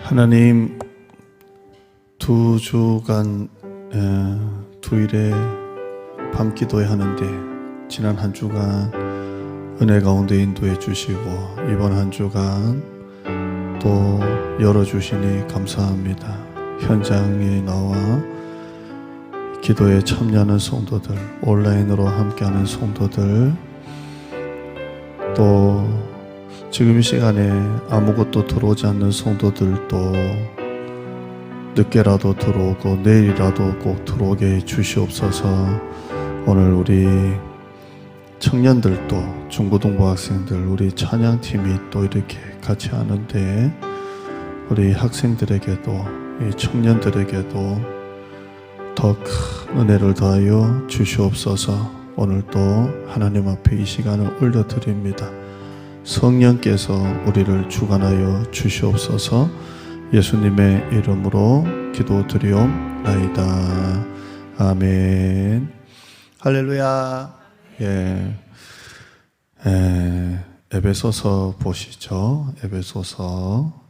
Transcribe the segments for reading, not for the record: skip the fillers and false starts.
하나님, 두 주간 주일에 밤 기도회 하는데 지난 한 주간 은혜 가운데 인도해 주시고 이번 한 주간 또 열어주시니 감사합니다. 현장에 나와 기도에 참여하는 성도들, 온라인으로 함께하는 성도들, 또 지금 이 시간에 아무것도 들어오지 않는 성도들도 늦게라도 들어오고 내일이라도 꼭 들어오게 해주시옵소서. 오늘 우리 청년들도, 중고등부 학생들, 우리 찬양팀이 또 이렇게 같이 하는데 우리 학생들에게도, 이 청년들에게도 더 큰 은혜를 더하여 주시옵소서. 오늘도 하나님 앞에 이 시간을 올려드립니다. 성령께서 우리를 주관하여 주시옵소서. 예수님의 이름으로 기도드리옵나이다. 아멘. 할렐루야. 에베소서 보시죠. 에베소서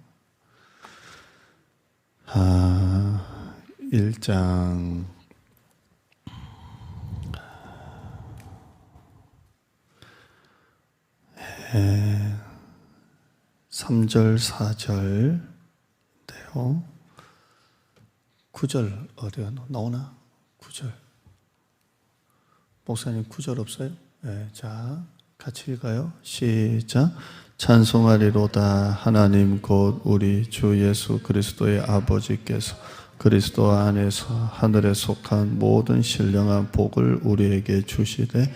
1장 3절 4절인데요. 9절 어디가 나오나? 9절. 목사님 9절 없어요? 네, 자, 같이 읽어요. 시작. 찬송하리로다 하나님 곧 우리 주 예수 그리스도의 아버지께서 그리스도 안에서 하늘에 속한 모든 신령한 복을 우리에게 주시되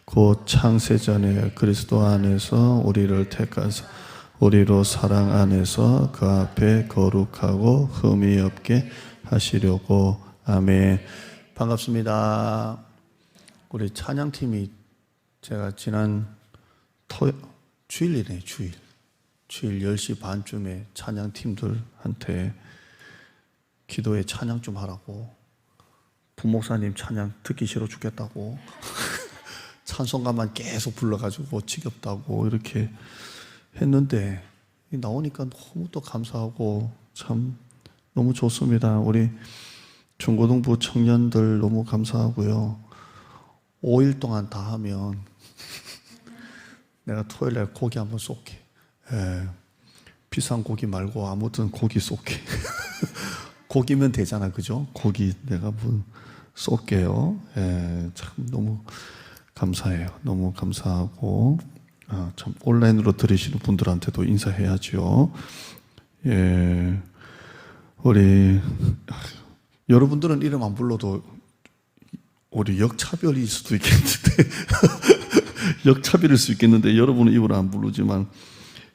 곧 창세전에 그리스도 안에서 우리를 택하사 우리로 사랑 안에서 그 앞에 거룩하고 흠이 없게 하시려고. 아멘. 반갑습니다. 우리 찬양팀이 제가 지난 주일이네, 주일 10시 반쯤에 찬양팀들한테 기도에 찬양 좀 하라고, 부목사님 찬양 듣기 싫어 죽겠다고 찬송가만 계속 불러가지고 지겹다고 이렇게 했는데 나오니까 너무 또 감사하고 참 너무 좋습니다. 우리 중고등부 청년들 너무 감사하고요. 5일 동안 다 하면 내가 토요일에 고기 한번 쏠게. 비싼 고기 말고 아무튼 고기 쏠게. 고기면 되잖아, 그죠? 고기 내가 한번 쏠게요. 참 너무 감사해요. 너무 감사하고, 참 온라인으로 들으시는 분들한테도 인사해야죠. 우리 여러분들은 이름 안 불러도 우리 역차별일 수도 있겠는데 역차별일 수 있겠는데 여러분은 이름을 안 부르지만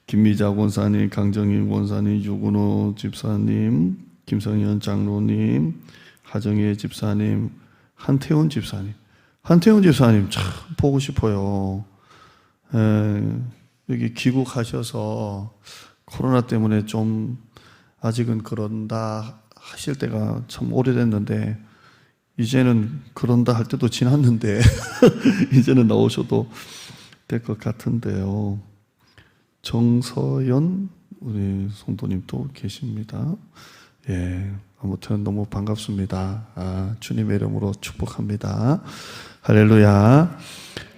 김미자 권사님, 강정인 권사님, 유근호 집사님, 김성현 장로님, 하정혜 집사님, 한태훈 집사님 참 보고 싶어요. 여기 귀국하셔서 코로나 때문에 좀 아직은 그런다 하실 때가 참 오래됐는데 이제는 그런다 할 때도 지났는데 이제는 나오셔도 될 것 같은데요. 정서연 우리 성도님도 계십니다. 아무튼 너무 반갑습니다. 주님의 이름으로 축복합니다. 할렐루야.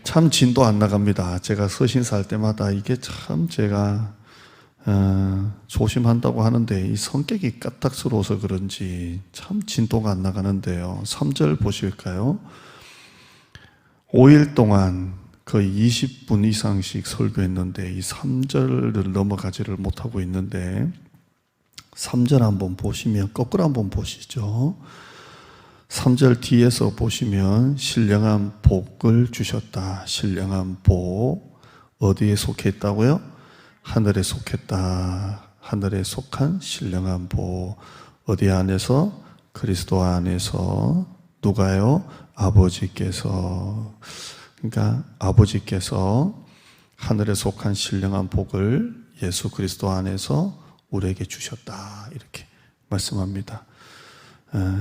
참 진도 안 나갑니다. 제가 서신사 할 때마다 이게 참 제가 조심한다고 하는데 이 성격이 까딱스러워서 그런지 참 진도가 안 나가는데요. 3절 보실까요? 5일 동안 거의 20분 이상씩 설교했는데 이 3절을 넘어가지를 못하고 있는데 3절 한번 보시면 거꾸로 한번 보시죠. 3절 뒤에서 보시면 신령한 복을 주셨다. 신령한 복 어디에 속해 있다고요? 하늘에 속했다. 하늘에 속한 신령한 복 어디 안에서? 그리스도 안에서. 누가요? 아버지께서. 그러니까 아버지께서 하늘에 속한 신령한 복을 예수 그리스도 안에서 우리에게 주셨다. 이렇게 말씀합니다.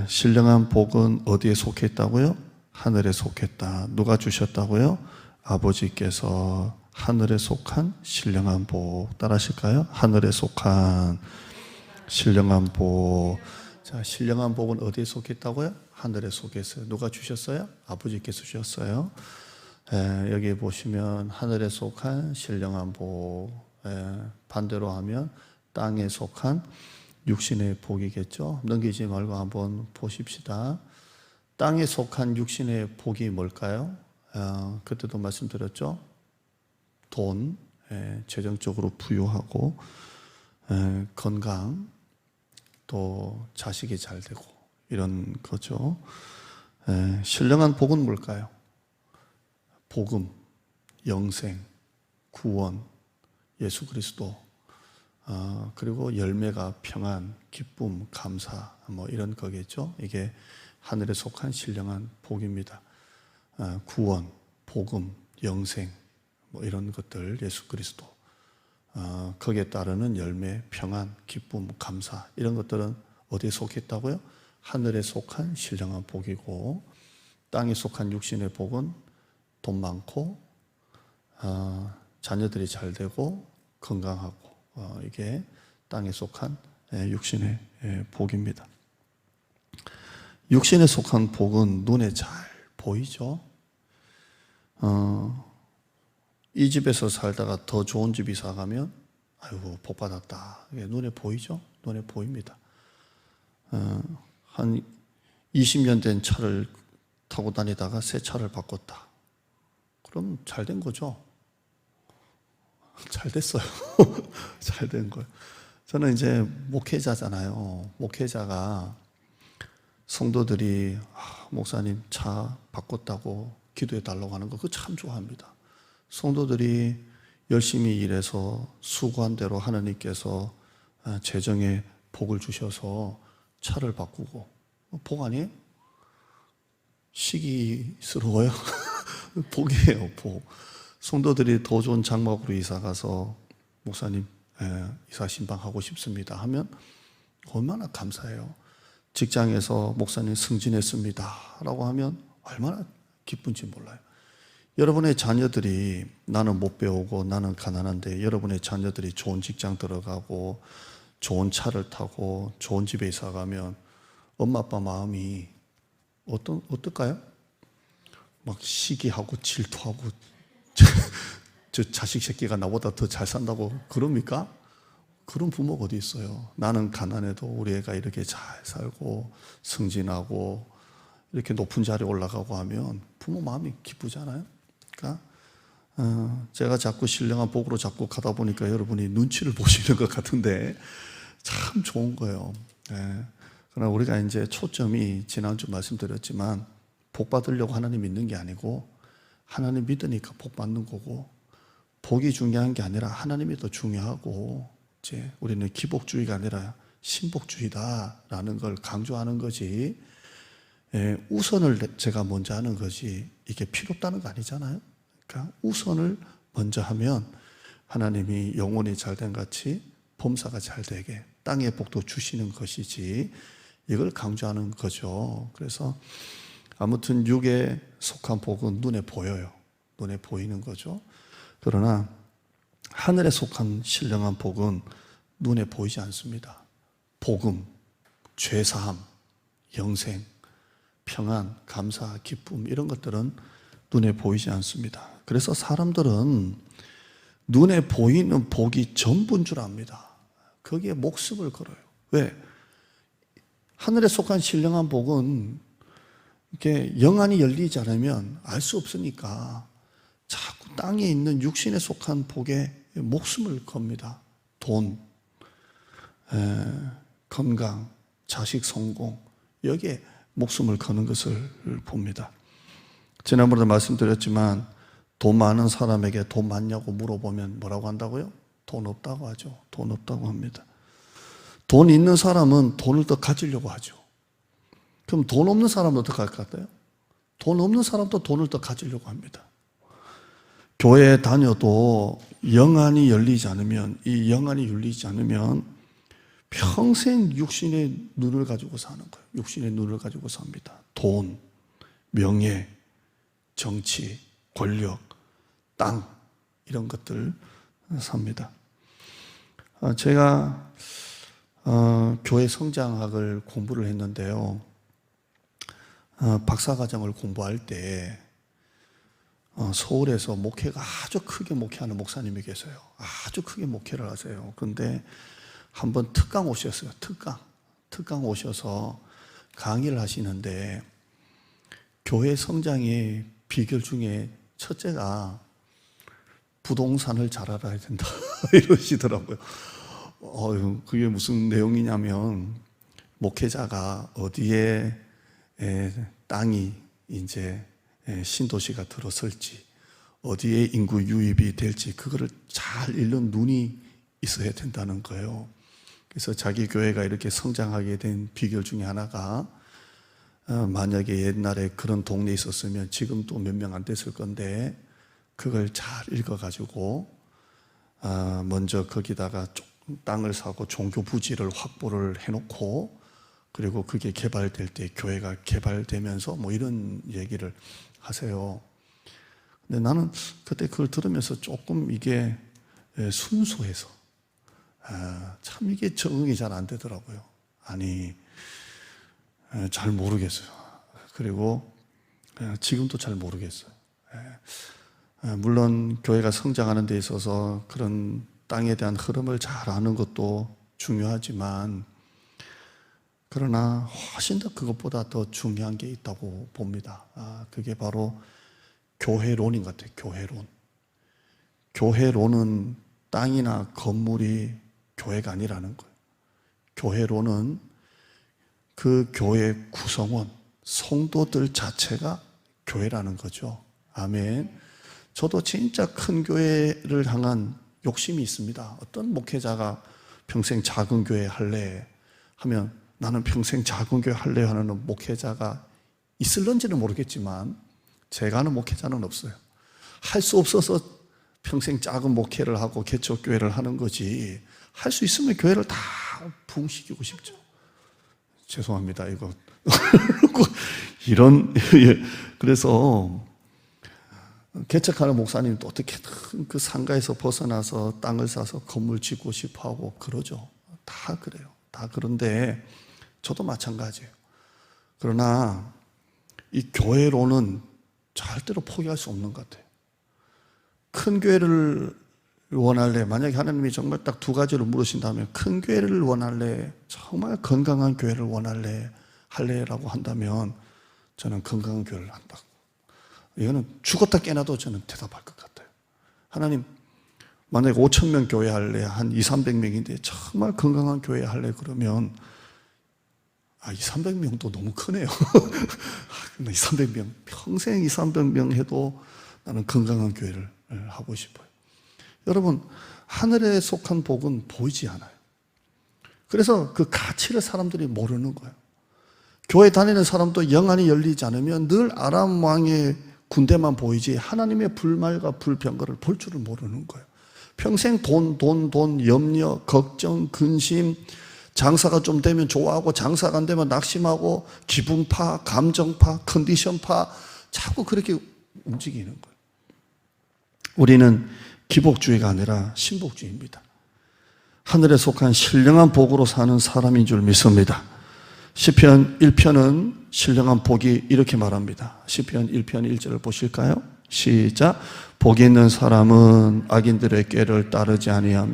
신령한 복은 어디에 속해 있다고요? 하늘에 속했다. 누가 주셨다고요? 아버지께서. 하늘에 속한 신령한 복. 따라하실까요? 하늘에 속한 신령한 복. 자, 신령한 복은 어디에 속했다고요? 하늘에 속했어요. 누가 주셨어요? 아버지께서 주셨어요. 여기 보시면 하늘에 속한 신령한 복. 반대로 하면 땅에 속한 육신의 복이겠죠. 넘기지 말고 한번 보십시다. 땅에 속한 육신의 복이 뭘까요? 그때도 말씀드렸죠. 돈, 재정적으로 부유하고 건강, 또 자식이 잘 되고 이런 거죠. 신령한 복은 뭘까요? 복음, 영생, 구원, 예수 그리스도, 그리고 열매가 평안, 기쁨, 감사, 뭐 이런 거겠죠. 이게 하늘에 속한 신령한 복입니다. 구원, 복음, 영생, 뭐 이런 것들, 예수 그리스도, 거기에 따르는 열매, 평안, 기쁨, 감사 이런 것들은 어디에 속했다고요? 하늘에 속한 신령한 복이고, 땅에 속한 육신의 복은 돈 많고 자녀들이 잘 되고 건강하고, 이게 땅에 속한 육신의 복입니다. 육신에 속한 복은 눈에 잘 보이죠. 이 집에서 살다가 더 좋은 집 이사 가면 아이고 복 받았다. 이게 눈에 보이죠? 눈에 보입니다. 한 20년 된 차를 타고 다니다가 새 차를 바꿨다. 그럼 잘 된 거죠? 잘 됐어요. 잘 된 거예요. 저는 이제 목회자잖아요. 목회자가 성도들이 목사님 차 바꿨다고 기도해 달라고 하는 거 그거 참 좋아합니다. 성도들이 열심히 일해서 수고한 대로 하나님께서 재정에 복을 주셔서 차를 바꾸고 복 아니에요? 시기스러워요? 복이에요, 복. 성도들이 더 좋은 장막으로 이사 가서 목사님 이사 신방하고 싶습니다 하면 얼마나 감사해요. 직장에서 목사님 승진했습니다 라고 하면 얼마나 기쁜지 몰라요. 여러분의 자녀들이 나는 못 배우고 나는 가난한데 여러분의 자녀들이 좋은 직장 들어가고 좋은 차를 타고 좋은 집에 이사 가면 엄마 아빠 마음이 어떨까요? 막 시기하고 질투하고 저 자식 새끼가 나보다 더 잘 산다고 그럽니까? 그런 부모가 어디 있어요. 나는 가난해도 우리 애가 이렇게 잘 살고 승진하고 이렇게 높은 자리에 올라가고 하면 부모 마음이 기쁘잖아요. 그러니까 제가 자꾸 신령한 복으로 자꾸 가다 보니까 여러분이 눈치를 보시는 것 같은데 참 좋은 거예요. 그러나 우리가 이제 초점이 지난주 말씀드렸지만 복 받으려고 하나님 믿는 게 아니고 하나님 믿으니까 복 받는 거고, 복이 중요한 게 아니라 하나님이 더 중요하고, 이제 우리는 기복주의가 아니라 신복주의다라는 걸 강조하는 거지, 우선을 제가 먼저 하는 거지 이게 필요 없다는 거 아니잖아요. 그러니까 우선을 먼저 하면 하나님이 영혼이 잘된 같이 범사가 잘 되게 땅의 복도 주시는 것이지, 이걸 강조하는 거죠. 그래서 아무튼 육에 속한 복은 눈에 보여요. 눈에 보이는 거죠. 그러나 하늘에 속한 신령한 복은 눈에 보이지 않습니다. 복음, 죄사함, 영생, 평안, 감사, 기쁨 이런 것들은 눈에 보이지 않습니다. 그래서 사람들은 눈에 보이는 복이 전부인 줄 압니다. 거기에 목숨을 걸어요. 왜? 하늘에 속한 신령한 복은 이렇게 영안이 열리지 않으면 알 수 없으니까 자꾸 땅에 있는 육신에 속한 복에 목숨을 겁니다. 돈, 건강, 자식 성공, 여기에 목숨을 거는 것을 봅니다. 지난번에도 말씀드렸지만 돈 많은 사람에게 돈 많냐고 물어보면 뭐라고 한다고요? 돈 없다고 하죠. 돈 없다고 합니다. 돈 있는 사람은 돈을 더 가지려고 하죠. 그럼 돈 없는 사람은 어떻게 할 것 같아요? 돈 없는 사람도 돈을 더 가지려고 합니다. 교회에 다녀도 영안이 열리지 않으면, 이 영안이 열리지 않으면 평생 육신의 눈을 가지고 사는 거예요. 육신의 눈을 가지고 삽니다. 돈, 명예, 정치, 권력, 땅 이런 것들 삽니다. 제가 교회 성장학을 공부를 했는데요. 박사과정을 공부할 때 서울에서 목회가 아주 크게 목회하는 목사님이 계세요. 아주 크게 목회를 하세요. 그런데 한번 특강 오셨어요. 특강 오셔서 강의를 하시는데 교회 성장의 비결 중에 첫째가 부동산을 잘 알아야 된다 이러시더라고요. 그게 무슨 내용이냐면 목회자가 어디에 땅이 이제 신도시가 들어설지, 어디에 인구 유입이 될지 그거를 잘 읽는 눈이 있어야 된다는 거예요. 그래서 자기 교회가 이렇게 성장하게 된 비결 중에 하나가 만약에 옛날에 그런 동네에 있었으면 지금도 몇 명 안 됐을 건데 그걸 잘 읽어가지고 먼저 거기다가 땅을 사고 종교 부지를 확보를 해놓고 그리고 그게 개발될 때 교회가 개발되면서 뭐 이런 얘기를 하세요. 근데 나는 그때 그걸 들으면서 조금 이게 순수해서 참 이게 적응이 잘 안 되더라고요. 아니 잘 모르겠어요. 그리고 지금도 잘 모르겠어요. 물론 교회가 성장하는 데 있어서 그런 땅에 대한 흐름을 잘 아는 것도 중요하지만 그러나 훨씬 더 그것보다 더 중요한 게 있다고 봅니다. 그게 바로 교회론인 것 같아요. 교회론은 땅이나 건물이 교회가 아니라는 거예요. 교회론은 그 교회 구성원, 성도들 자체가 교회라는 거죠. 아멘. 저도 진짜 큰 교회를 향한 욕심이 있습니다. 어떤 목회자가 평생 작은 교회 할래 하면 나는 평생 작은 교회 할래 하는 목회자가 있을런지는 모르겠지만 제가 아는 목회자는 없어요. 할 수 없어서 평생 작은 목회를 하고 개척교회를 하는 거지 할 수 있으면 교회를 다 부흥시키고 싶죠. 죄송합니다. 이거 이런 그래서 개척하는 목사님도 어떻게 그 상가에서 벗어나서 땅을 사서 건물 짓고 싶어 하고 그러죠. 다 그래요. 다 그런데 저도 마찬가지예요. 그러나 이 교회로는 절대로 포기할 수 없는 것 같아요. 큰 교회를 원할래? 만약에 하나님이 정말 딱 두 가지를 물으신다면 큰 교회를 원할래? 정말 건강한 교회를 원할래? 할래라고 한다면 저는 건강한 교회를 한다고. 이거는 죽었다 깨나도 저는 대답할 것 같아요. 하나님, 만약에 5,000명 교회 할래? 한 200~300명인데 정말 건강한 교회 할래? 그러면 200~300명도 너무 크네요. 200~300명, 평생 200~300명 해도 나는 건강한 교회를 하고 싶어요. 여러분, 하늘에 속한 복은 보이지 않아요. 그래서 그 가치를 사람들이 모르는 거예요. 교회 다니는 사람도 영안이 열리지 않으면 늘 아람 왕의 군대만 보이지 하나님의 불말과 불병거를 볼 줄을 모르는 거예요. 평생 돈, 염려, 걱정, 근심, 장사가 좀 되면 좋아하고 장사가 안 되면 낙심하고 기분파, 감정파, 컨디션파 자꾸 그렇게 움직이는 거예요. 우리는 기복주의가 아니라 신복주의입니다. 하늘에 속한 신령한 복으로 사는 사람인 줄 믿습니다. 시편 1편은 신령한 복이 이렇게 말합니다. 시편 1편 1절을 보실까요? 시작. 복이 있는 사람은 악인들의 꾀를 따르지 아니하며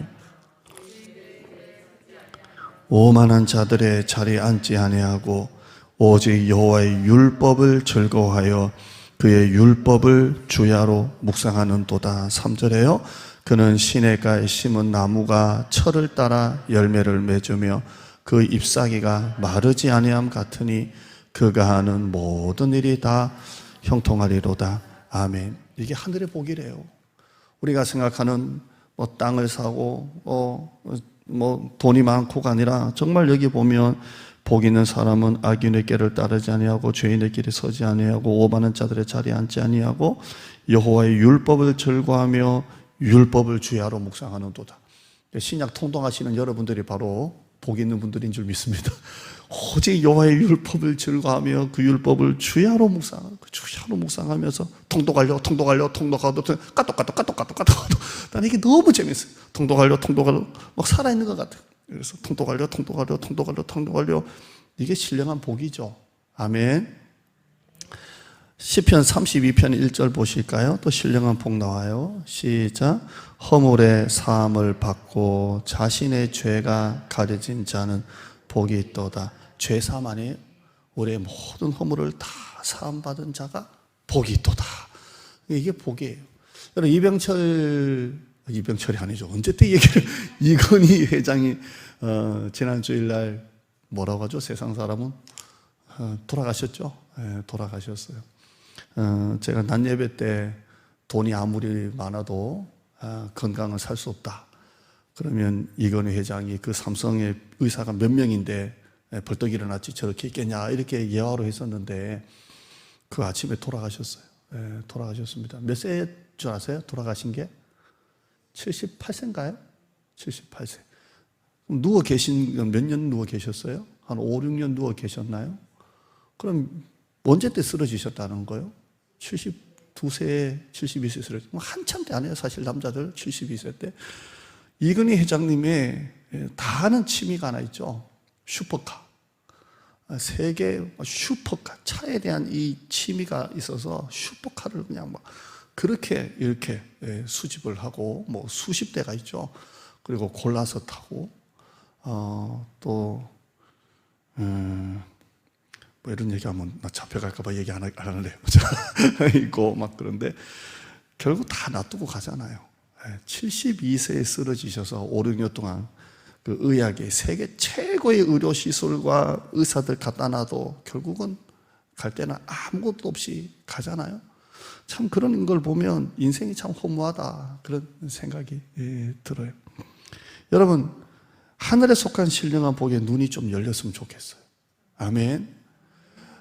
오만한 자들의 자리에 앉지 아니하고 오직 여호와의 율법을 즐거워하여 그의 율법을 주야로 묵상하는도다. 3절에요. 그는 시냇가에 심은 나무가 철을 따라 열매를 맺으며 그 잎사귀가 마르지 아니함 같으니 그가 하는 모든 일이 다 형통하리로다. 아멘. 이게 하늘의 복이래요. 우리가 생각하는 땅을 사고 돈이 많고가 아니라 정말 여기 보면 복 있는 사람은 악인의 길을 따르지 아니하고 죄인의 길에 서지 아니하고 오만한 자들의 자리에 앉지 아니하고 여호와의 율법을 즐거워하며 율법을 주야로 묵상하는도다. 신약 통독하시는 여러분들이 바로 복 있는 분들인 줄 믿습니다. 오직 여호와의 율법을 즐거워하며 그 율법을 주야로 묵상하면서 통독하려 까똑 나는 이게 너무 재밌어요. 통독하려 막 살아있는 것 같아요. 그래서 통독 완료. 이게 신령한 복이죠. 아멘. 시편 32편 1절 보실까요? 또 신령한 복 나와요. 시작. 허물의 사함을 받고 자신의 죄가 가려진 자는 복이 있도다. 죄 사함 아니에요? 우리의 모든 허물을 다 사함받은 자가 복이 있도다. 이게 복이에요. 여러분, 이병철이 아니죠. 언제 때 얘기를, 이건희 회장이 지난 주일날 뭐라고 하죠? 세상 사람은 돌아가셨죠. 돌아가셨어요. 제가 낮 예배 때 돈이 아무리 많아도 건강을 살 수 없다. 그러면 이건희 회장이 그 삼성의 의사가 몇 명인데 벌떡 일어났지 저렇게 있겠냐 이렇게 예화로 했었는데 그 아침에 돌아가셨어요. 돌아가셨습니다. 몇 세일 줄 아세요? 돌아가신 게? 78세인가요? 78세. 누워 계신 건 몇 년 누워 계셨어요? 한 5, 6년 누워 계셨나요? 그럼 언제 때 쓰러지셨다는 거예요? 72세, 72세 쓰러지. 한참 때 아니에요, 사실 남자들 72세 때. 이건희 회장님의 다 아는 취미가 하나 있죠. 슈퍼카. 세계 슈퍼카, 차에 대한 이 취미가 있어서 슈퍼카를 그냥 막 그렇게 이렇게 수집을 하고 뭐 수십 대가 있죠. 그리고 골라서 타고 또 뭐 이런 얘기하면 나 잡혀갈까봐 얘기 안 할래요. 있고 막 그런데 결국 다 놔두고 가잖아요. 72세에 쓰러지셔서 5, 6년 동안 그 의학의 세계 최고의 의료시설과 의사들 갖다 놔도 결국은 갈 때는 아무것도 없이 가잖아요. 참 그런 걸 보면 인생이 참 허무하다 그런 생각이 들어요. 여러분, 하늘에 속한 신령한 복에 눈이 좀 열렸으면 좋겠어요. 아멘.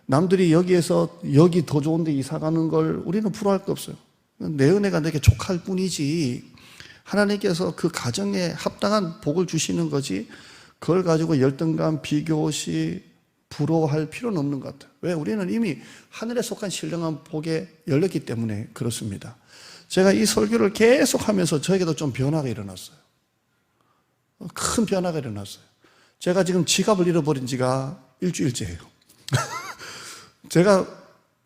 남들이 여기에서 여기 더 좋은 데 이사 가는 걸 우리는 부러워할 거 없어요. 내 은혜가 내게 족할 뿐이지 하나님께서 그 가정에 합당한 복을 주시는 거지 그걸 가지고 열등감, 비교시, 부러워할 필요는 없는 것 같아요. 왜? 우리는 이미 하늘에 속한 신령한 복에 열렸기 때문에 그렇습니다. 제가 이 설교를 계속 하면서 저에게도 좀 변화가 일어났어요. 큰 변화가 일어났어요. 제가 지금 지갑을 잃어버린 지가 일주일째예요. 제가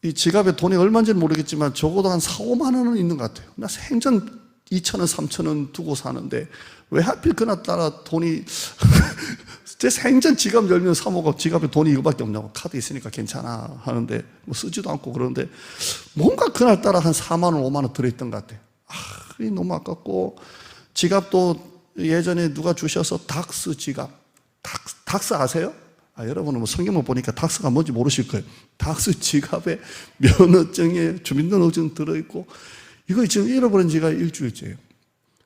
이 지갑에 돈이 얼마인지는 모르겠지만 적어도 한 4, 5만 원은 있는 것 같아요. 나 생전 2,000원, 3,000원 두고 사는데 왜 하필 그날따라 돈이 제 생전 지갑 열면 사모가 지갑에 돈이 이거밖에 없냐고 카드 있으니까 괜찮아 하는데 뭐 쓰지도 않고 그러는데 뭔가 그날따라 한 4만 원, 5만 원 들어있던 것 같아요. 너무 아깝고 지갑도 예전에 누가 주셔서 닥스 지갑 닥스 아세요? 여러분은 뭐 성경만 보니까 닥스가 뭔지 모르실 거예요. 닥스 지갑에 면허증에 주민등록증 들어있고 이거 지금 잃어버린 지가 일주일째예요.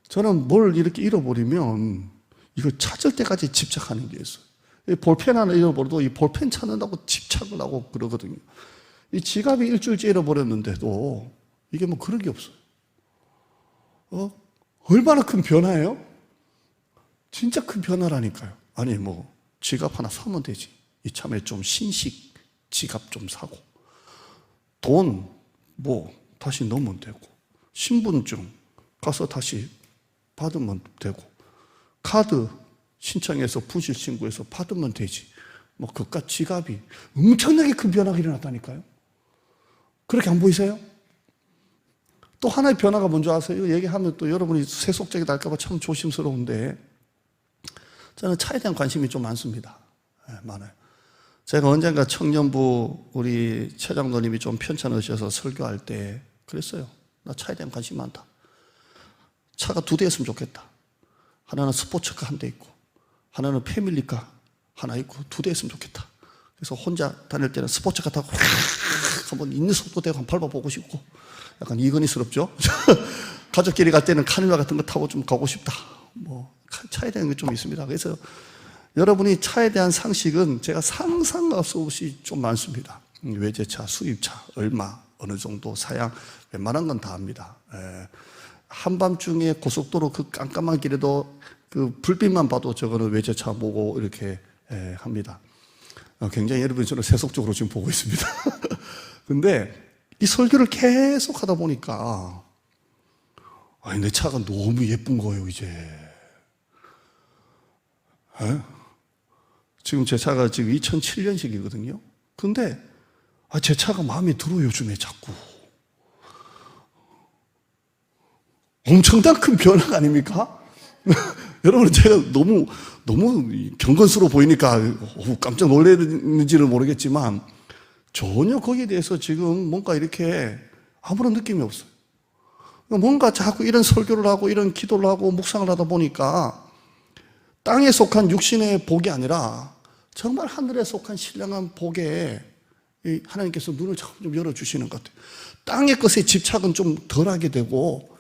저는 뭘 이렇게 잃어버리면 이걸 찾을 때까지 집착하는 게 있어요. 볼펜 하나 잃어버려도 이 볼펜 찾는다고 집착을 하고 그러거든요. 이 지갑이 일주일째 잃어버렸는데도 이게 뭐 그런 게 없어요. 얼마나 큰 변화예요? 진짜 큰 변화라니까요. 아니 뭐 지갑 하나 사면 되지. 이참에 좀 신식 지갑 좀 사고 돈 뭐 다시 넣으면 되고 신분증 가서 다시 받으면 되고 카드 신청해서 부실 신고해서 받으면 되지. 뭐 그깟 지갑이 엄청나게 큰 변화가 일어났다니까요. 그렇게 안 보이세요? 또 하나의 변화가 뭔지 아세요? 얘기하면 또 여러분이 세속적이 날까봐 참 조심스러운데 저는 차에 대한 관심이 좀 많습니다. 많아요. 제가 언젠가 청년부 우리 최 장로님이 좀 편찮으셔서 설교할 때 그랬어요. 나 차에 대한 관심이 많다. 차가 2대 있으면 좋겠다. 하나는 스포츠카 한 대 있고 하나는 패밀리카 하나 있고 2대 있으면 좋겠다. 그래서 혼자 다닐 때는 스포츠카 타고 한번 있는 속도 대고 한번 밟아보고 싶고 약간 이건희스럽죠? 가족끼리 갈 때는 카니발 같은 거 타고 좀 가고 싶다. 뭐 차에 대한 게 좀 있습니다. 그래서 여러분이 차에 대한 상식은 제가 상상할 수 없이 좀 많습니다. 외제차, 수입차, 얼마, 어느 정도 사양, 웬만한 건 다 압니다. 한밤중에 고속도로 그 깜깜한 길에도 그 불빛만 봐도 저거는 외제차 보고 이렇게 합니다. 굉장히 여러분이 저를 세속적으로 지금 보고 있습니다. 근데 이 설교를 계속 하다 보니까 내 차가 너무 예쁜 거예요, 이제. 지금 제 차가 지금 2007년식이거든요. 근데 제 차가 마음에 들어요, 요즘에 자꾸. 엄청난 큰 변화가 아닙니까? 여러분, 제가 너무 경건스러워 보이니까 깜짝 놀랐는지는 모르겠지만 전혀 거기에 대해서 지금 뭔가 이렇게 아무런 느낌이 없어요. 뭔가 자꾸 이런 설교를 하고 이런 기도를 하고 묵상을 하다 보니까 땅에 속한 육신의 복이 아니라 정말 하늘에 속한 신령한 복에 하나님께서 눈을 좀 열어주시는 것 같아요. 땅의 것에 집착은 좀 덜하게 되고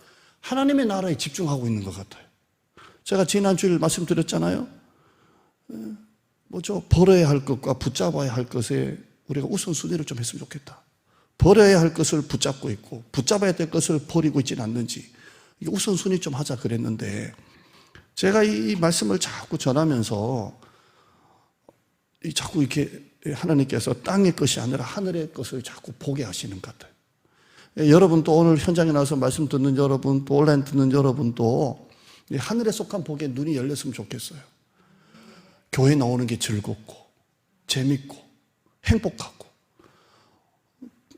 하나님의 나라에 집중하고 있는 것 같아요. 제가 지난 주일 말씀드렸잖아요. 버려야 할 것과 붙잡아야 할 것에 우리가 우선순위를 좀 했으면 좋겠다. 버려야 할 것을 붙잡고 있고 붙잡아야 될 것을 버리고 있지는 않는지 우선순위 좀 하자 그랬는데, 제가 이 말씀을 자꾸 전하면서 자꾸 이렇게 하나님께서 땅의 것이 아니라 하늘의 것을 자꾸 보게 하시는 것 같아요. 여러분도 오늘 현장에 나와서 말씀 듣는 여러분, 또 온라인 듣는 여러분도 하늘에 속한 복에 눈이 열렸으면 좋겠어요. 교회 나오는 게 즐겁고 재밌고 행복하고,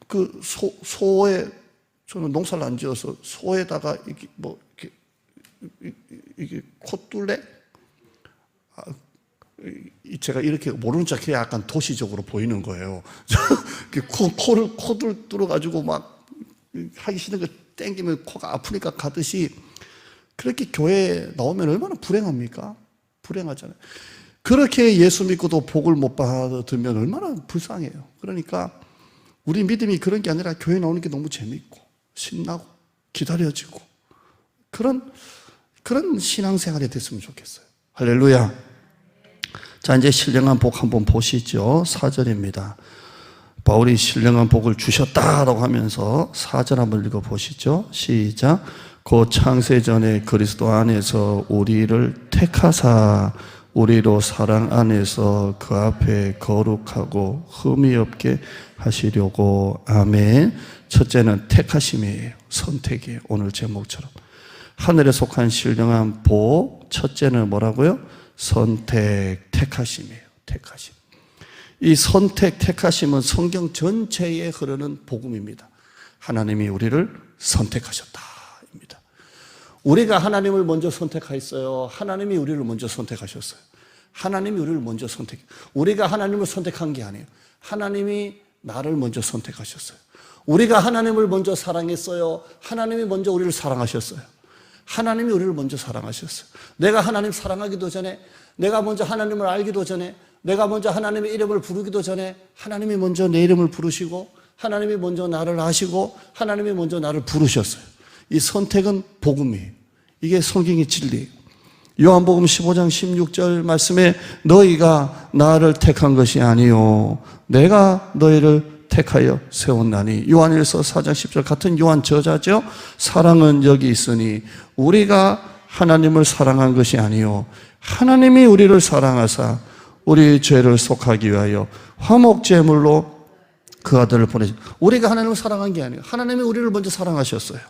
그 소에, 저는 농사를 안 지어서 소에다가 이게 콧둘레? 제가 이렇게 모르는 척 해야 약간 도시적으로 보이는 거예요. 코를 뚫어가지고 막 하기 싫은 거 땡기면 코가 아프니까 가듯이, 그렇게 교회에 나오면 얼마나 불행합니까? 불행하잖아요. 그렇게 예수 믿고도 복을 못 받으면 얼마나 불쌍해요. 그러니까 우리 믿음이 그런 게 아니라 교회 나오는 게 너무 재밌고 신나고 기다려지고 그런 신앙생활이 됐으면 좋겠어요. 할렐루야. 자, 이제 신령한 복 한번 보시죠. 4절입니다. 바울이 신령한 복을 주셨다라고 하면서 4절 한번 읽어보시죠. 시작. 곧 창세전에 그리스도 안에서 우리를 택하사 우리로 사랑 안에서 그 앞에 거룩하고 흠이 없게 하시려고. 아멘. 첫째는 택하심이에요. 선택이에요. 오늘 제목처럼 하늘에 속한 신령한 복, 첫째는 뭐라고요? 선택, 택하심이에요. 택하심. 이 선택, 택하심은 성경 전체에 흐르는 복음입니다. 하나님이 우리를 선택하셨다입니다. 우리가 하나님을 먼저 선택했어요? 하나님이 우리를 먼저 선택하셨어요? 하나님이 우리를 먼저 우리가 하나님을 선택한 게 아니에요. 하나님이 나를 먼저 선택하셨어요. 우리가 하나님을 먼저 사랑했어요? 하나님이 먼저 우리를 사랑하셨어요? 하나님이 우리를 먼저 사랑하셨어요. 내가 하나님 사랑하기도 전에, 내가 먼저 하나님을 알기도 전에, 내가 먼저 하나님의 이름을 부르기도 전에 하나님이 먼저 내 이름을 부르시고, 하나님이 먼저 나를 아시고, 하나님이 먼저 나를 부르셨어요. 이 선택은 복음이에요. 이게 성경의 진리예요. 요한복음 15장 16절 말씀에 너희가 나를 택한 것이 아니요 내가 너희를 택하여 세웠나니. 요한일서 4장 10절 같은 요한 저자죠. 사랑은 여기 있으니 우리가 하나님을 사랑한 것이 아니요 하나님이 우리를 사랑하사 우리 죄를 속하기 위하여 화목제물로 그 아들을 보내신. 우리가 하나님을 사랑한 게 아니에요. 하나님이 우리를 먼저 사랑하셨어요.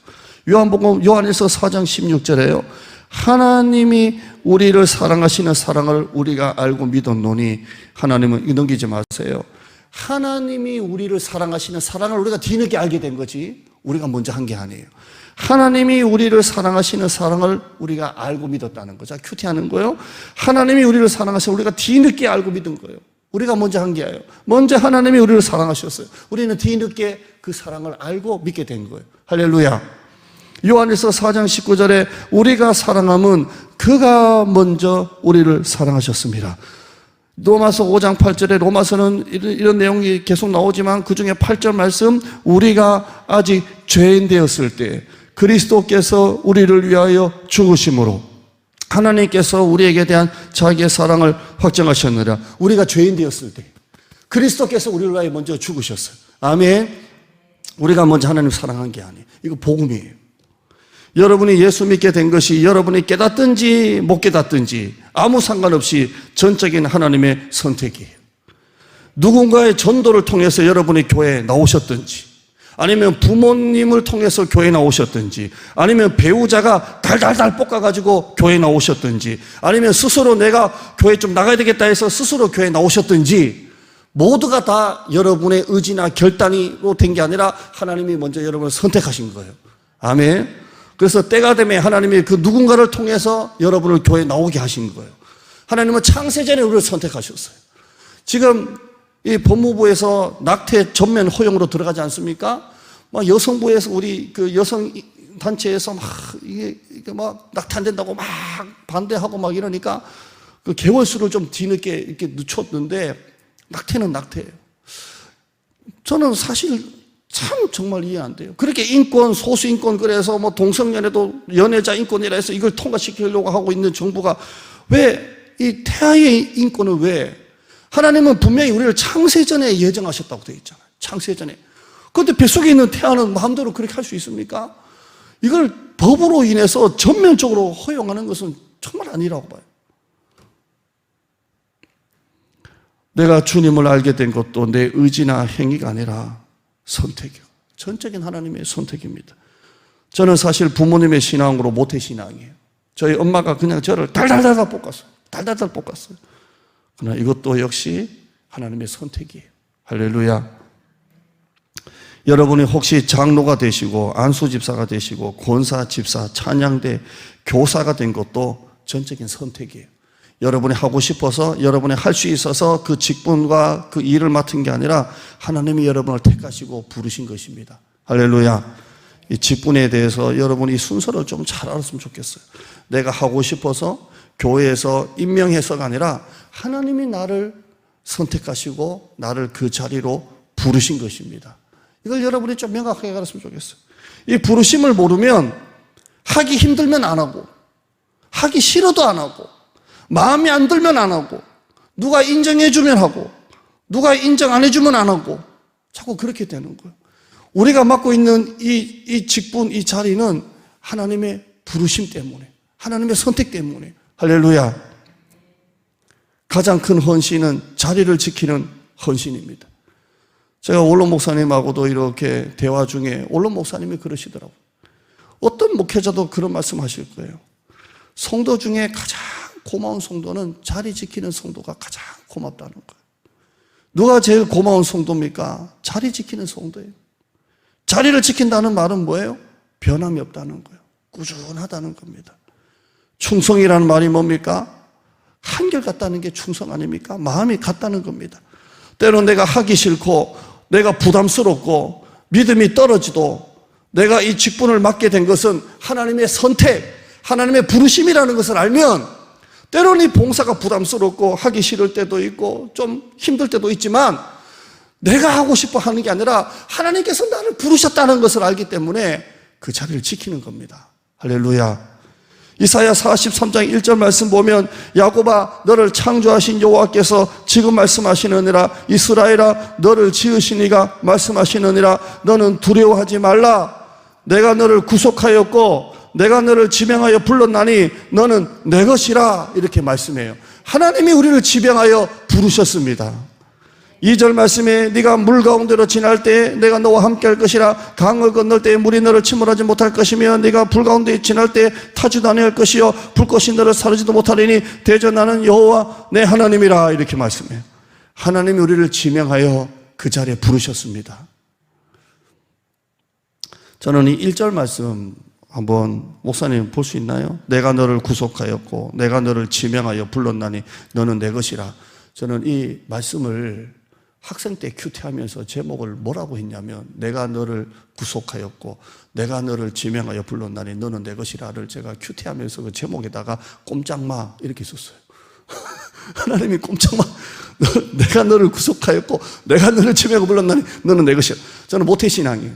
요한일서 4장 16절에요. 하나님이 우리를 사랑하시는 사랑을 우리가 알고 믿었노니. 하나님은 넘기지 마세요. 하나님이 우리를 사랑하시는 사랑을 우리가 뒤늦게 알게 된 거지 우리가 먼저 한 게 아니에요. 하나님이 우리를 사랑하시는 사랑을 우리가 알고 믿었다는 거죠. 큐티하는 거예요. 하나님이 우리를 사랑하시는 우리가 뒤늦게 알고 믿은 거예요. 우리가 먼저 한 게 아니에요. 먼저 하나님이 우리를 사랑하셨어요. 우리는 뒤늦게 그 사랑을 알고 믿게 된 거예요. 할렐루야. 요한일서 4장 19절에 우리가 사랑함은 그가 먼저 우리를 사랑하셨습니다. 로마서 5장 8절에 로마서는 이런 내용이 계속 나오지만 그 중에 8절 말씀, 우리가 아직 죄인 되었을 때 그리스도께서 우리를 위하여 죽으심으로 하나님께서 우리에게 대한 자기의 사랑을 확정하셨느라. 우리가 죄인 되었을 때 그리스도께서 우리를 위하여 먼저 죽으셨어요. 아멘. 우리가 먼저 하나님 사랑한 게 아니에요. 이거 복음이에요. 여러분이 예수 믿게 된 것이 여러분이 깨닫든지 못 깨닫든지 아무 상관없이 전적인 하나님의 선택이에요. 누군가의 전도를 통해서 여러분이 교회에 나오셨든지 아니면 부모님을 통해서 교회 나오셨든지, 아니면 배우자가 달달달 볶아가지고 교회 나오셨든지, 아니면 스스로 내가 교회 좀 나가야 되겠다 해서 스스로 교회 나오셨든지, 모두가 다 여러분의 의지나 결단으로 된 게 아니라 하나님이 먼저 여러분을 선택하신 거예요. 아멘. 그래서 때가 되면 하나님이 그 누군가를 통해서 여러분을 교회에 나오게 하신 거예요. 하나님은 창세전에 우리를 선택하셨어요. 지금 이 법무부에서 낙태 전면 허용으로 들어가지 않습니까? 막 여성부에서 우리 그 여성 단체에서 막 이게 막 낙태 안 된다고 막 반대하고 막 이러니까 그 개월수를 좀 뒤늦게 이렇게 늦췄는데 낙태는 낙태예요. 저는 사실 참 정말 이해 안 돼요. 그렇게 인권, 소수 인권 그래서 뭐 동성연애도 연애자 인권이라 해서 이걸 통과시키려고 하고 있는 정부가 왜 이 태아의 인권을 왜 하나님은 분명히 우리를 창세전에 예정하셨다고 되어 있잖아요. 창세전에. 그런데 뱃속에 있는 태아는 마음대로 그렇게 할 수 있습니까? 이걸 법으로 인해서 전면적으로 허용하는 것은 정말 아니라고 봐요. 내가 주님을 알게 된 것도 내 의지나 행위가 아니라 선택이요. 전적인 하나님의 선택입니다. 저는 사실 부모님의 신앙으로 모태신앙이에요. 저희 엄마가 그냥 저를 달달달 볶았어요. 달달달 볶았어요. 그러나 이것도 역시 하나님의 선택이에요. 할렐루야. 여러분이 혹시 장로가 되시고 안수집사가 되시고 권사, 집사, 찬양대, 교사가 된 것도 전적인 선택이에요. 여러분이 하고 싶어서 여러분이 할 수 있어서 그 직분과 그 일을 맡은 게 아니라 하나님이 여러분을 택하시고 부르신 것입니다. 할렐루야. 이 직분에 대해서 여러분이 순서를 좀 잘 알았으면 좋겠어요. 내가 하고 싶어서 교회에서 임명해서가 아니라 하나님이 나를 선택하시고 나를 그 자리로 부르신 것입니다. 이걸 여러분이 좀 명확하게 알았으면 좋겠어요. 이 부르심을 모르면 하기 힘들면 안 하고, 하기 싫어도 안 하고, 마음에 안 들면 안 하고, 누가 인정해주면 하고, 누가 인정 안 해주면 안 하고, 자꾸 그렇게 되는 거예요. 우리가 맡고 있는 이 직분, 이 자리는 하나님의 부르심 때문에, 하나님의 선택 때문에. 할렐루야. 가장 큰 헌신은 자리를 지키는 헌신입니다. 제가 원로 목사님하고도 이렇게 대화 중에 원로 목사님이 그러시더라고요. 어떤 목회자도 그런 말씀 하실 거예요. 성도 중에 가장 고마운 성도는 자리 지키는 성도가 가장 고맙다는 거예요. 누가 제일 고마운 성도입니까? 자리 지키는 성도예요. 자리를 지킨다는 말은 뭐예요? 변함이 없다는 거예요. 꾸준하다는 겁니다. 충성이라는 말이 뭡니까? 한결같다는 게 충성 아닙니까? 마음이 같다는 겁니다. 때론 내가 하기 싫고 내가 부담스럽고 믿음이 떨어지도 내가 이 직분을 맡게 된 것은 하나님의 선택, 하나님의 부르심이라는 것을 알면 때론 이 봉사가 부담스럽고 하기 싫을 때도 있고 좀 힘들 때도 있지만 내가 하고 싶어 하는 게 아니라 하나님께서 나를 부르셨다는 것을 알기 때문에 그 자리를 지키는 겁니다. 할렐루야. 이사야 43장 1절 말씀 보면 야곱아 너를 창조하신 여호와께서 지금 말씀하시느니라 이스라엘아 너를 지으신 이가 말씀하시느니라 너는 두려워하지 말라 내가 너를 구속하였고 내가 너를 지명하여 불렀나니 너는 내 것이라 이렇게 말씀해요. 하나님이 우리를 지명하여 부르셨습니다. 2절 말씀에 네가 물 가운데로 지날 때 내가 너와 함께 할 것이라 강을 건널 때 물이 너를 침몰하지 못할 것이며 네가 불 가운데 지날 때 타지도 아니할 것이요 불꽃이 너를 사르지도 못하리니 대저 나는 여호와 내 하나님이라 이렇게 말씀해요. 하나님이 우리를 지명하여 그 자리에 부르셨습니다. 저는 이 1절 말씀 한번 목사님 볼 수 있나요? 내가 너를 구속하였고 내가 너를 지명하여 불렀나니 너는 내 것이라. 저는 이 말씀을 학생 때 큐티하면서 제목을 뭐라고 했냐면 내가 너를 구속하였고 내가 너를 지명하여 불렀나니 너는 내 것이라를 제가 큐티하면서 그 제목에다가 꼼짝마 이렇게 썼어요. 하나님이 꼼짝마 내가 너를 구속하였고 내가 너를 지명하여 불렀나니 너는 내 것이라. 저는 모태신앙이에요.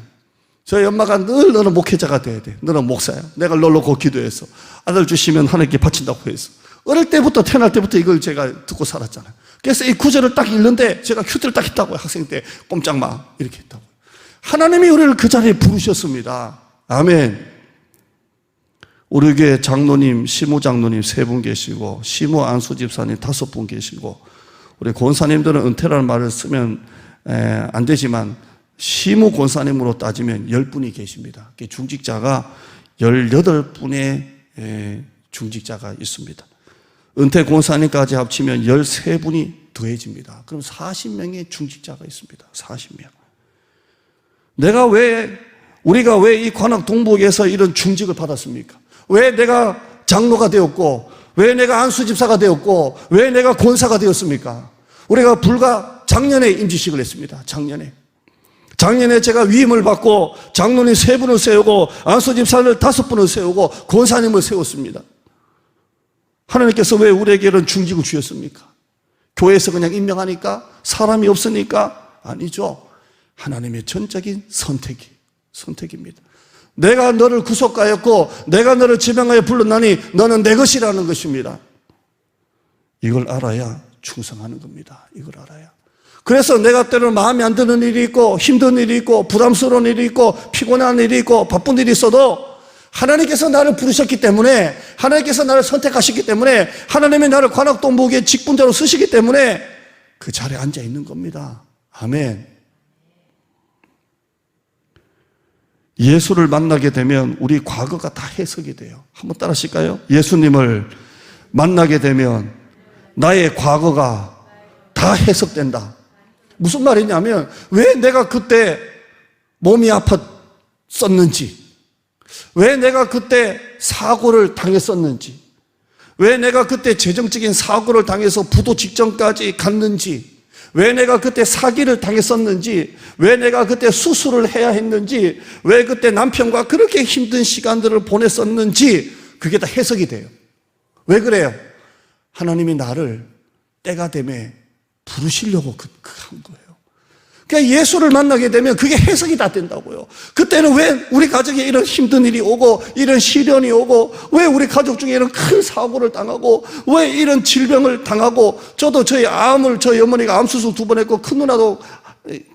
저희 엄마가 늘 너는 목회자가 돼야 돼. 너는 목사야. 내가 널 놓고 기도해서 아들 주시면 하나님께 바친다고 해서 어릴 때부터 태어날 때부터 이걸 제가 듣고 살았잖아요. 그래서 이 구절을 딱 읽는데 제가 큐티를 딱 했다고요. 학생 때 꼼짝마 이렇게 했다고요. 하나님이 우리를 그 자리에 부르셨습니다. 아멘. 우리 교회 장로님, 시무 장로님 3분 계시고 시무 안수 집사님 5분 계시고 우리 권사님들은 은퇴라는 말을 쓰면 안 되지만 시무 권사님으로 따지면 10분이 계십니다. 중직자가 18분의 중직자가 있습니다. 은퇴 권사님까지 합치면 13분이 더해집니다. 그럼 40명의 중직자가 있습니다. 40명. 우리가 왜 이 관악 동북에서 이런 중직을 받았습니까? 왜 내가 장로가 되었고, 왜 내가 안수집사가 되었고, 왜 내가 권사가 되었습니까? 우리가 불과 작년에 임지식을 했습니다. 작년에 제가 위임을 받고 장로님 3분을 세우고 안수집사를 5분을 세우고 권사님을 세웠습니다. 하나님께서 왜 우리에게 이런 중직을 주셨습니까? 교회에서 그냥 임명하니까? 사람이 없으니까? 아니죠. 하나님의 전적인 선택입니다. 내가 너를 구속하였고 내가 너를 지명하여 불렀나니 너는 내 것이라는 것입니다. 이걸 알아야 충성하는 겁니다. 이걸 알아야. 그래서 내가 때로는 마음에 안 드는 일이 있고 힘든 일이 있고 부담스러운 일이 있고 피곤한 일이 있고 바쁜 일이 있어도 하나님께서 나를 부르셨기 때문에, 하나님께서 나를 선택하셨기 때문에, 하나님이 나를 관악동북의 직분자로 쓰시기 때문에 그 자리에 앉아 있는 겁니다. 아멘. 예수를 만나게 되면 우리 과거가 다 해석이 돼요. 한번 따라 하실까요? 예수님을 만나게 되면 나의 과거가 다 해석된다. 무슨 말이냐면 왜 내가 그때 몸이 아팠었는지, 왜 내가 그때 사고를 당했었는지, 왜 내가 그때 재정적인 사고를 당해서 부도 직전까지 갔는지, 왜 내가 그때 사기를 당했었는지, 왜 내가 그때 수술을 해야 했는지, 왜 그때 남편과 그렇게 힘든 시간들을 보냈었는지 그게 다 해석이 돼요. 왜 그래요? 하나님이 나를 때가 되면 부르시려고 한 거예요. 그러니까 예수를 만나게 되면 그게 해석이 다 된다고요. 그때는 왜 우리 가정에 이런 힘든 일이 오고 이런 시련이 오고 왜 우리 가족 중에 이런 큰 사고를 당하고 왜 이런 질병을 당하고, 저도 저희 어머니가 암 수술 2번 했고 큰 누나도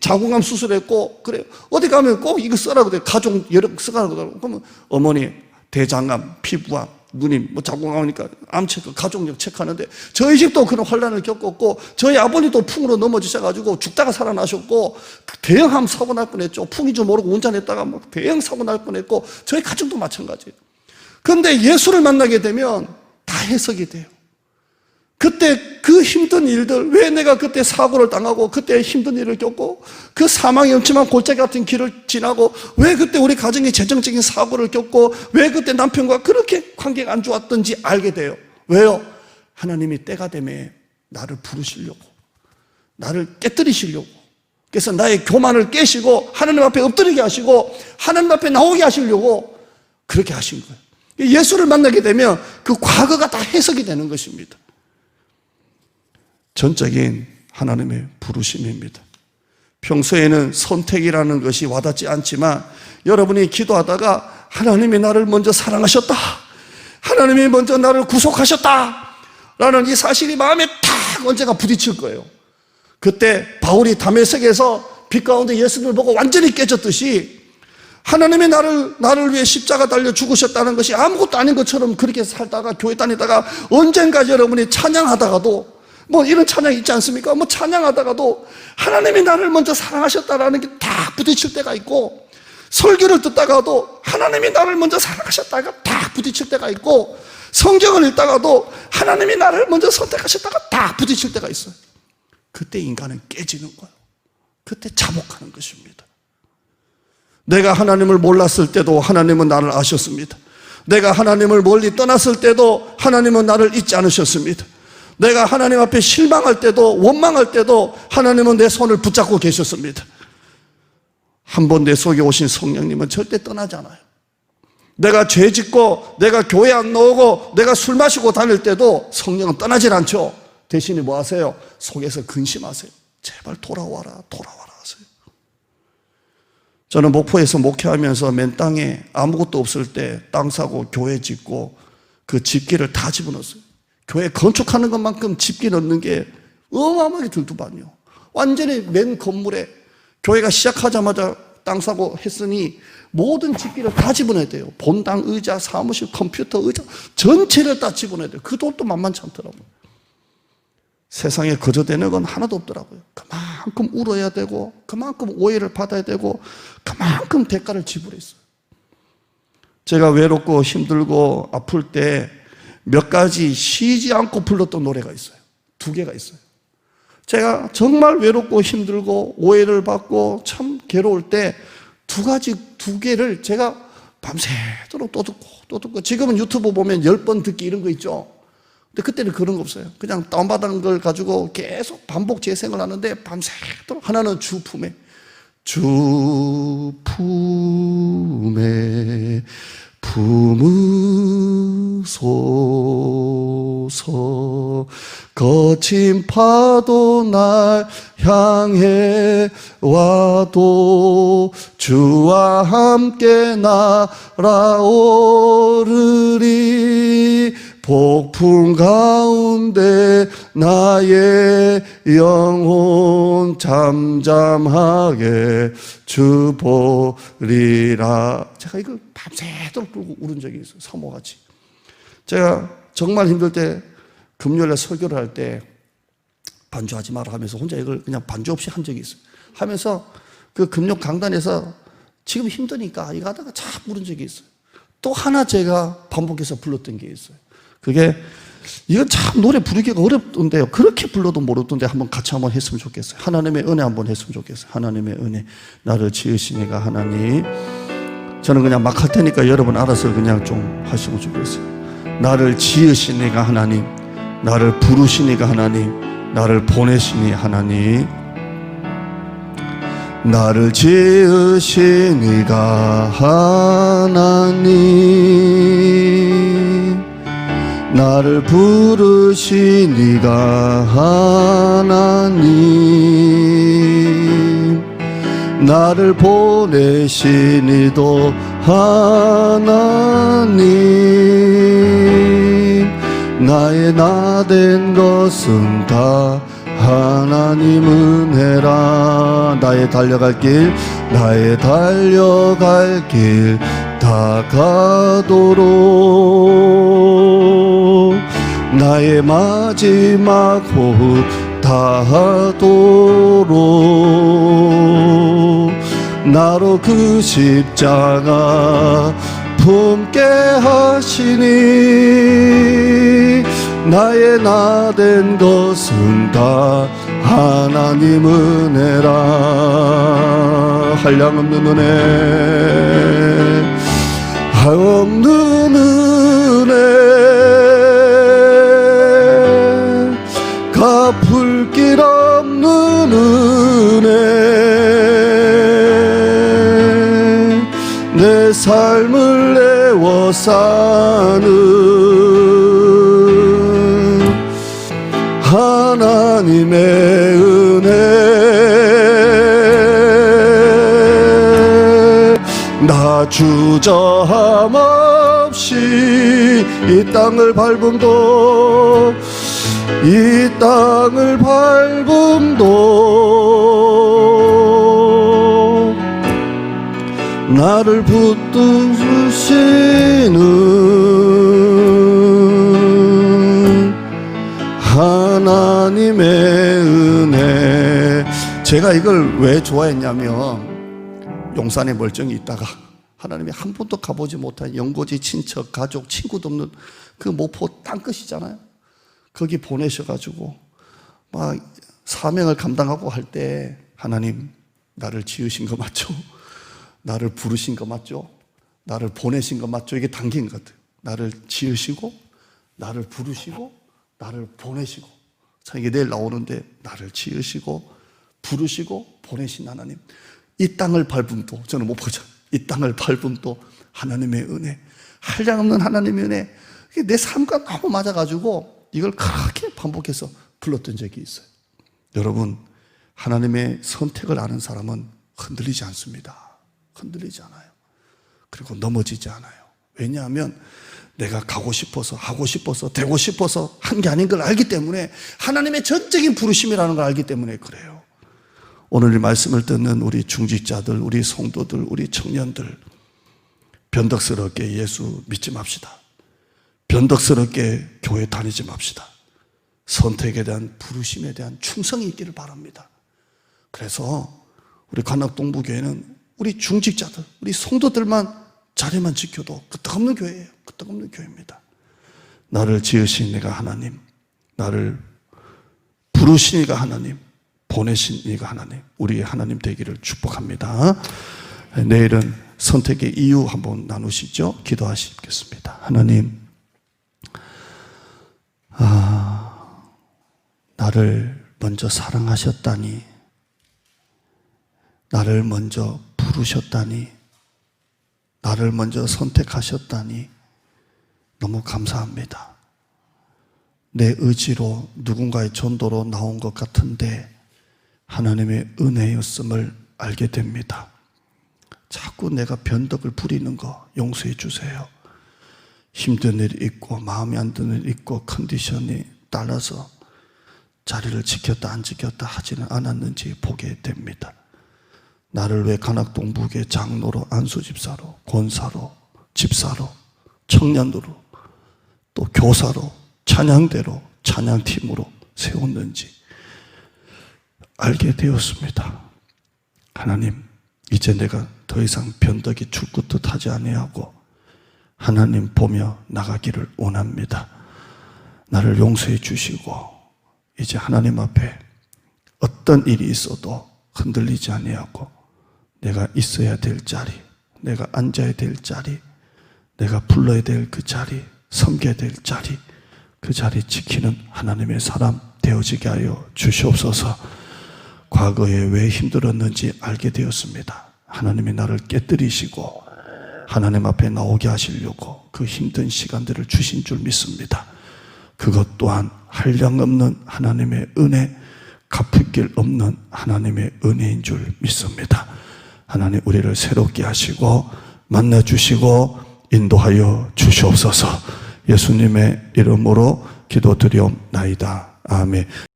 자궁암 수술했고 그래요. 어디 가면 꼭 이거 쓰라고 돼요. 가족 여러 쓰라고 돼요. 그러면 어머니 대장암, 피부암, 누님 자궁암이니까 암 체크, 가족력 체크하는데 저희 집도 그런 환란을 겪었고 저희 아버님도 풍으로 넘어지셔가지고 죽다가 살아나셨고 대형 암 사고 날 뻔했죠. 풍인 줄 모르고 운전했다가 막 대형 사고 날 뻔했고 저희 가족도 마찬가지예요. 그런데 예수를 만나게 되면 다 해석이 돼요. 그때 그 힘든 일들, 왜 내가 그때 사고를 당하고 그때 힘든 일을 겪고 그 사망의 음침한 골짜기 같은 길을 지나고 왜 그때 우리 가정에 재정적인 사고를 겪고 왜 그때 남편과 그렇게 관계가 안 좋았던지 알게 돼요. 왜요? 하나님이 때가 되면 나를 부르시려고, 나를 깨뜨리시려고, 그래서 나의 교만을 깨시고 하나님 앞에 엎드리게 하시고 하나님 앞에 나오게 하시려고 그렇게 하신 거예요. 예수를 만나게 되면 그 과거가 다 해석이 되는 것입니다. 전적인 하나님의 부르심입니다. 평소에는 선택이라는 것이 와닿지 않지만 여러분이 기도하다가 하나님이 나를 먼저 사랑하셨다, 하나님이 먼저 나를 구속하셨다 라는 이 사실이 마음에 탁 언제가 부딪힐 거예요. 그때 바울이 다메섹에서 빛 가운데 예수님을 보고 완전히 깨졌듯이 하나님이 나를 위해 십자가 달려 죽으셨다는 것이 아무것도 아닌 것처럼 그렇게 살다가 교회 다니다가 언젠가 여러분이 찬양하다가도 이런 찬양 있지 않습니까? 찬양하다가도 하나님이 나를 먼저 사랑하셨다라는 게 다 부딪힐 때가 있고, 설교를 듣다가도 하나님이 나를 먼저 사랑하셨다가 다 부딪힐 때가 있고, 성경을 읽다가도 하나님이 나를 먼저 선택하셨다가 다 부딪힐 때가 있어요. 그때 인간은 깨지는 거예요. 그때 자복하는 것입니다. 내가 하나님을 몰랐을 때도 하나님은 나를 아셨습니다. 내가 하나님을 멀리 떠났을 때도 하나님은 나를 잊지 않으셨습니다. 내가 하나님 앞에 실망할 때도 원망할 때도 하나님은 내 손을 붙잡고 계셨습니다. 한 번 내 속에 오신 성령님은 절대 떠나지 않아요. 내가 죄 짓고 내가 교회 안 나오고 내가 술 마시고 다닐 때도 성령은 떠나질 않죠. 대신에 뭐 하세요? 속에서 근심하세요. 제발 돌아와라 하세요. 저는 목포에서 목회하면서 맨 땅에 아무것도 없을 때 땅 사고 교회 짓고 그 집기를 다 집어넣었어요. 교회 건축하는 것만큼 집기 넣는 게 어마어마하게 들더만요. 완전히 맨 건물에 교회가 시작하자마자 땅 사고 했으니 모든 집기를 다 집어넣어야 돼요. 본당, 의자, 사무실, 컴퓨터, 의자 전체를 다 집어넣어야 돼요. 그 돈도 만만치 않더라고요. 세상에 거저되는 건 하나도 없더라고요. 그만 그만큼 울어야 되고 그만큼 오해를 받아야 되고 그만큼 대가를 지불했어요. 제가 외롭고 힘들고 아플 때 몇 가지 쉬지 않고 불렀던 노래가 있어요. 2개가 있어요. 제가 정말 외롭고 힘들고 오해를 받고 참 괴로울 때 2개를 제가 밤새도록 또 듣고 지금은 유튜브 보면 10번 듣기 이런 거 있죠. 근데 그때는 그런 거 없어요. 그냥 다운받은 걸 가지고 계속 반복 재생을 하는데 밤새도록 하나는 주 품에 품으소서 거친 파도 날 향해 와도 주와 함께 날아오르리 폭풍 가운데 나의 영혼 잠잠하게 주 보리라. 제가 이걸 밤새도록 부르고 울은 적이 있어요. 사모같이. 제가 정말 힘들 때 금요일에 설교를 할 때 반주하지 마라 하면서 혼자 이걸 그냥 반주 없이 한 적이 있어요. 하면서 그 금요 강단에서 지금 힘드니까 이거 하다가 참 부른 적이 있어요. 또 하나 제가 반복해서 불렀던 게 있어요. 그게 이건 참 노래 부르기가 어렵던데요. 그렇게 불러도 모르던데 한번 같이 한번 했으면 좋겠어요. 하나님의 은혜 한번 했으면 좋겠어요. 하나님의 은혜. 나를 지으신 이가 하나님. 저는 그냥 막 할 테니까 여러분 알아서 그냥 좀 하시면 좋겠어요. 나를 지으신 이가 하나님. 나를 부르신 이가 하나님. 나를 보내신 이 하나님. 나를 지으신 이가 하나님. 나를 부르신 이가 하나님. 나를 보내신 이도 하나님. 나의 나 된 것은 다 하나님 은혜라. 나의 달려갈 길 다 가도록 나의 마지막 호흡 다하도록 나로 그 십자가 품게 하시니 나의 나 된 것은 다 하나님 은혜라. 한량없는 은혜 없는 은혜 갚을 길 없는 은혜 내 삶을 내워 사는 하나님의 은혜 나 주저함 없이 이 땅을 밟음도 나를 붙드시는 하나님의 은혜. 제가 이걸 왜 좋아했냐면 용산에 멀쩡히 있다가 하나님이 한 번도 가보지 못한 연고지 친척 가족 친구도 없는 그 모포 땅끝이잖아요. 거기 보내셔가지고 막 사명을 감당하고 할 때 하나님 나를 지으신 거 맞죠? 나를 부르신 거 맞죠? 나를 보내신 거 맞죠? 이게 담긴 것 같아요. 나를 지으시고 나를 부르시고 나를 보내시고. 자, 이게 내일 나오는데 나를 지으시고 부르시고 보내신 하나님. 이 땅을 밟음도 저는 못 보죠. 이 땅을 밟음도 하나님의 은혜. 한량없는 하나님의 은혜. 이게 내 삶과 너무 맞아가지고 이걸 그렇게 반복해서 불렀던 적이 있어요. 여러분, 하나님의 선택을 아는 사람은 흔들리지 않습니다. 흔들리지 않아요. 그리고 넘어지지 않아요. 왜냐하면 내가 가고 싶어서 하고 싶어서 되고 싶어서 한 게 아닌 걸 알기 때문에 하나님의 전적인 부르심이라는 걸 알기 때문에 그래요. 오늘 이 말씀을 듣는 우리 중직자들, 우리 성도들, 우리 청년들 변덕스럽게 예수 믿지 맙시다. 변덕스럽게 교회 다니지 맙시다. 선택에 대한 부르심에 대한 충성이 있기를 바랍니다. 그래서 우리 관악동부교회는 우리 중직자들, 우리 성도들만 자리만 지켜도 끄떡없는 교회예요. 끄떡없는 교회입니다. 나를 지으신 이가 하나님, 나를 부르신 이가 하나님, 보내신 이가 하나님, 우리의 하나님 되기를 축복합니다. 내일은 선택의 이유 한번 나누시죠. 기도하시겠습니다. 하나님, 나를 먼저 사랑하셨다니, 나를 먼저 부르셨다니, 나를 먼저 선택하셨다니 너무 감사합니다. 내 의지로 누군가의 전도로 나온 것 같은데 하나님의 은혜였음을 알게 됩니다. 자꾸 내가 변덕을 부리는 거 용서해 주세요. 힘든 일이 있고 마음에 안 드는 일이 있고 컨디션이 따라서 자리를 지켰다 안 지켰다 하지는 않았는지 보게 됩니다. 나를 왜 관악동부교회 장로로, 안수집사로, 권사로, 집사로, 청년으로, 또 교사로, 찬양대로, 찬양팀으로 세웠는지 알게 되었습니다. 하나님, 이제 내가 더 이상 변덕이 줄긋듯 하지 아니하고 하나님 보며 나가기를 원합니다. 나를 용서해 주시고 이제 하나님 앞에 어떤 일이 있어도 흔들리지 아니하고 내가 있어야 될 자리, 내가 앉아야 될 자리, 내가 불러야 될 그 자리, 섬겨야 될 자리, 그 자리 지키는 하나님의 사람 되어지게 하여 주시옵소서. 과거에 왜 힘들었는지 알게 되었습니다. 하나님이 나를 깨뜨리시고 하나님 앞에 나오게 하시려고 그 힘든 시간들을 주신 줄 믿습니다. 그것 또한 한량없는 하나님의 은혜, 갚을 길 없는 하나님의 은혜인 줄 믿습니다. 하나님, 우리를 새롭게 하시고 만나주시고 인도하여 주시옵소서. 예수님의 이름으로 기도드리옵나이다. 아멘.